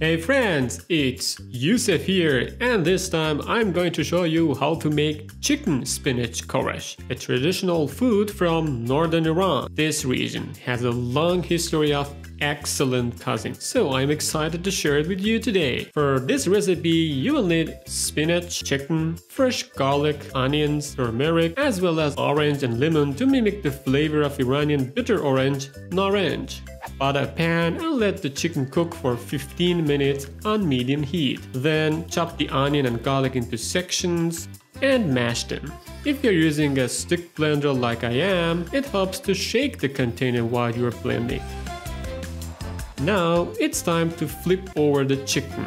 Hey friends, it's Yusuf here, and this time I'm going to show you how to make chicken spinach koresh, a traditional food from northern Iran. This region has a long history of excellent cuisine, so I'm excited to share it with you today. For this recipe, you will need spinach, chicken, fresh garlic, onions, turmeric, as well as orange and lemon to mimic the flavor of Iranian bitter orange, naranj. Butter a pan and let the chicken cook for 15 minutes on medium heat. Then chop the onion and garlic into sections and mash them. If you're using a stick blender like I am, it helps to shake the container while you're blending. Now it's time to flip over the chicken.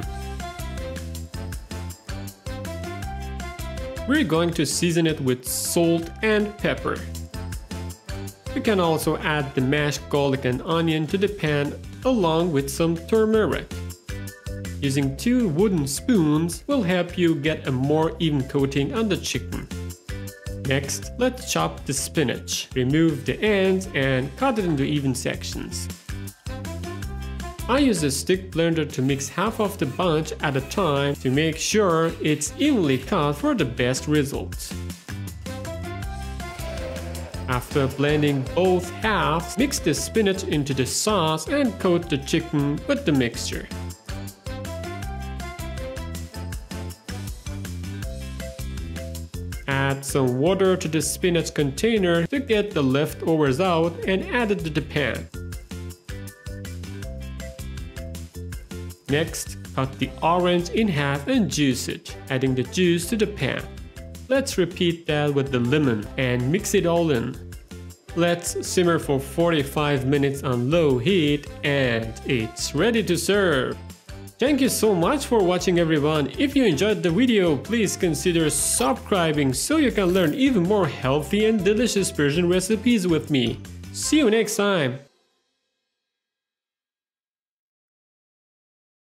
We're going to season it with salt and pepper. You can also add the mashed garlic and onion to the pan along with some turmeric. Using 2 wooden spoons will help you get a more even coating on the chicken. Next, let's chop the spinach. Remove the ends and cut it into even sections. I use a stick blender to mix half of the bunch at a time to make sure it's evenly cut for the best results. After blending both halves, mix the spinach into the sauce and coat the chicken with the mixture. Add some water to the spinach container to get the leftovers out and add it to the pan. Next, cut the orange in half and juice it, adding the juice to the pan. Let's repeat that with the lemon and mix it all in. Let's simmer for 45 minutes on low heat and it's ready to serve. Thank you so much for watching everyone. If you enjoyed the video, please consider subscribing so you can learn even more healthy and delicious Persian recipes with me. See you next time.